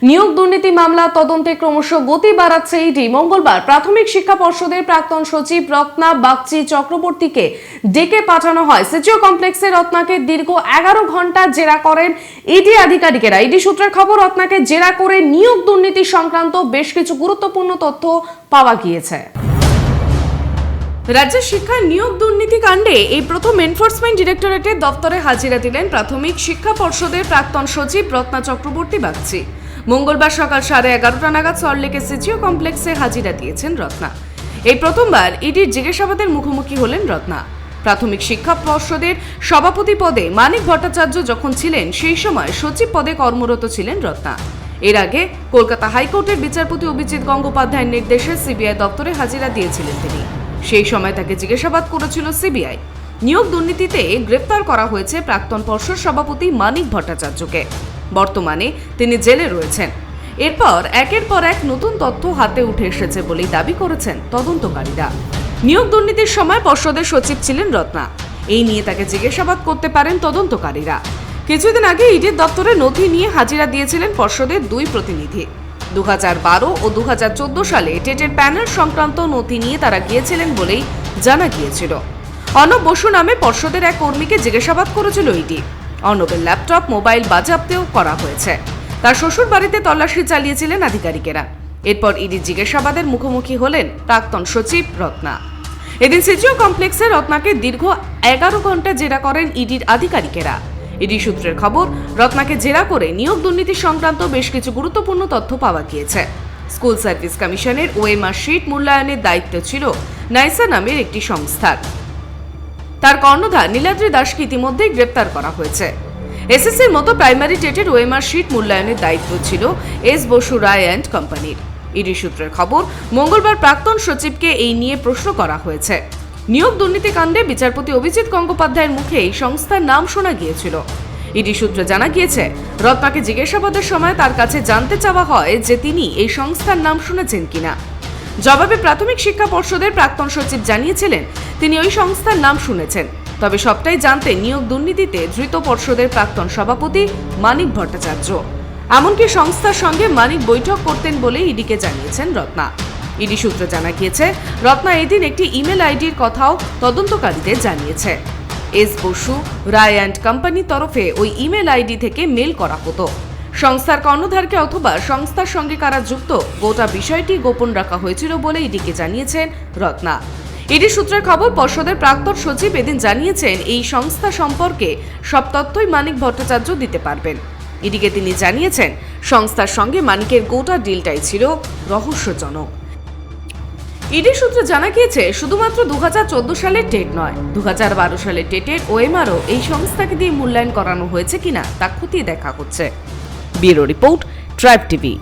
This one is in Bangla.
নিয়োগ দুর্নীতি মামলা তদন্তে ক্রমশ গতি বাড়াচ্ছে ইডি। মঙ্গলবার প্রাথমিক শিক্ষা পর্ষদের প্রাক্তন সচিব রত্না চক্রবর্তীকে ডেকে পাঠানো হয় সিজিও কমপ্লেক্সে। রত্নাকে দীর্ঘ 11 ঘন্টা জেরা করেন ইডি আধিকারিকেরা। ইডি সূত্রের খবর, রত্নাকে জেরা করে নিয়োগ দুর্নীতি সংক্রান্ত বেশ কিছু গুরুত্বপূর্ণ তথ্য পাওয়া গিয়েছে। রাজ্যের শিক্ষার নিয়োগ দুর্নীতি কাণ্ডে এই প্রথম এনফোর্সমেন্ট ডিরেক্টরেটের দফতরে হাজিরা দিলেন প্রাথমিক শিক্ষা পর্ষদের প্রাক্তন সচিব রত্না চক্রবর্তী। মঙ্গলবার সকাল 11:30 নাগাদ সল্টলেকের সিজিও কমপ্লেক্সে হাজিরা দিয়েছেন রত্না। এই প্রথমবার ইডির জিজ্ঞাসাবাদের মুখোমুখি হলেন রত্না। প্রাথমিক শিক্ষা পর্ষদের সভাপতি পদে মানিক ভট্টাচার্য যখন ছিলেন, সেই সময় সচিব পদে কর্মরত ছিলেন রত্না। এর আগে কলকাতা হাইকোর্টের বিচারপতি অভিজিৎ গঙ্গোপাধ্যায়ের নির্দেশে সিবিআই দপ্তরে হাজিরা দিয়েছিলেন তিনি। সেই সময় তাকে জিজ্ঞাসাবাদ করেছিল সিবিআই। নিয়োগ দুর্নীতিতে গ্রেফতার করা হয়েছে প্রাক্তন পর্ষদ সভাপতি মানিক ভট্টাচার্যকে। বর্তমানে তিনি জেলে রয়েছেন। এরপর একের পর এক নতুন তথ্য হাতে উঠে এসেছে বলেই দাবি করেছেন তদন্তকারীরা। নিয়োগ দুর্নীতির সময় পর্ষদের সচিব ছিলেন রত্না। এই নিয়ে তাকে জিজ্ঞাসাবাদ করতে পারেন তদন্তকারীরা। কিছুদিন আগে ইডির দপ্তরে নথি নিয়ে হাজিরা দিয়েছিলেন পর্ষদের 2 প্রতিনিধি। 2012 ও 2014 সালে টেটের প্যানেল সংক্রান্ত নথি নিয়ে তারা গিয়েছিলেন বলেই জানা গিয়েছিল। অর্ণব বসু নামে পর্ষদের এক কর্মীকে জিজ্ঞাসাবাদ করেছিল ইডি। অর্ণবের ল্যাপটপ, মোবাইল বাজেয়াপ্তও করা হয়েছে। তার শ্বশুর বাড়িতে তল্লাশি চালিয়েছিলেন আধিকারিকেরা। এরপর ইডি জিজ্ঞাসাবাদের মুখোমুখি হলেন প্রাক্তন সচিব রত্না। এদিন সিজিও কমপ্লেক্সে রত্নাকে দীর্ঘ 11 ঘন্টা জেরা করেন ইডির আধিকারিকেরা। ইডি সূত্রের খবর, রত্নাকে জেরা করে নিয়োগ দুর্নীতি সংক্রান্ত বেশ কিছু গুরুত্বপূর্ণ তথ্য পাওয়া গিয়েছে। স্কুল সার্ভিস কমিশনের ওএমআর শিট মূল্যায়নের দায়িত্ব ছিল নাইসা নামের একটি সংস্থার। তার কর্ণধার নীলাদ্রি দাসকে ইতিমধ্যেই গ্রেপ্তার করা হয়েছে। এসএসসির মতো প্রাইমারি টেটের ওএমআর শিট মূল্যায়নের দায়িত্ব ছিল এস বসু রায় অ্যান্ড কোম্পানির। ইডি সূত্রের খবর, মঙ্গলবার প্রাক্তন সচিবকে এই নিয়ে প্রশ্ন করা হয়েছে। নিয়োগ দুর্নীতি কাণ্ডে বিচারপতি অভিজিৎ গঙ্গোপাধ্যায়ের মুখে এই সংস্থার নাম শোনা গিয়েছিল। ইডি সূত্রে জানা গিয়েছে, রত্নাকে জিজ্ঞাসাবাদের সময় তার কাছে জানতে চাওয়া হয় যে তিনি এই সংস্থার নাম শুনেছেন কিনা। জবাবে প্রাথমিক শিক্ষা পর্ষদের প্রাক্তন সচিব জানিয়েছিলেন তিনি ওই সংস্থার নাম শুনেছেন, তবে সবটাই জানতেন নিয়োগ দুর্নীতিতে ধৃত পর্ষদের প্রাক্তন সভাপতি মানিক ভট্টাচার্য। এমনকি সংস্থার সঙ্গে মানিক বৈঠক করতেন বলে ইডিকে জানিয়েছেন রত্না। ইডি সূত্রে জানা গিয়েছে, রত্না এদিন একটি ইমেল আইডির কথাও তদন্তকারীদের জানিয়েছে। এস বসু রায় অ্যান্ড কোম্পানির তরফে ওই ইমেল আইডি থেকে মেল করা হতো। সংস্থার কর্ণধারকে অথবা সংস্থার সঙ্গে কারা যুক্ত, গোটা বিষয়টি গোপন রাখা হয়েছিল বলে ইডিকে জানিয়েছেন রত্না। ইডি সূত্রের খবর, পর্ষদের প্রাক্তন সচিব এদিন জানিয়েছেন এই সংস্থা সম্পর্কে সব তথ্যই মানিক ভট্টাচার্য দিতে পারবেন। ইডিকে তিনি জানিয়েছেন সংস্থার সঙ্গে মানিকের গোটা ডিলটাই ছিল রহস্যজনক। ইডি সূত্রে জানা গিয়েছে, শুধুমাত্র 2014 সালের টেট নয়, 2012 সালের টেটের ওএমআরও এই সংস্থাকে দিয়ে মূল্যায়ন করানো হয়েছে কিনা তা খতিয়ে দেখা হচ্ছে। Bureau report, tribe TV.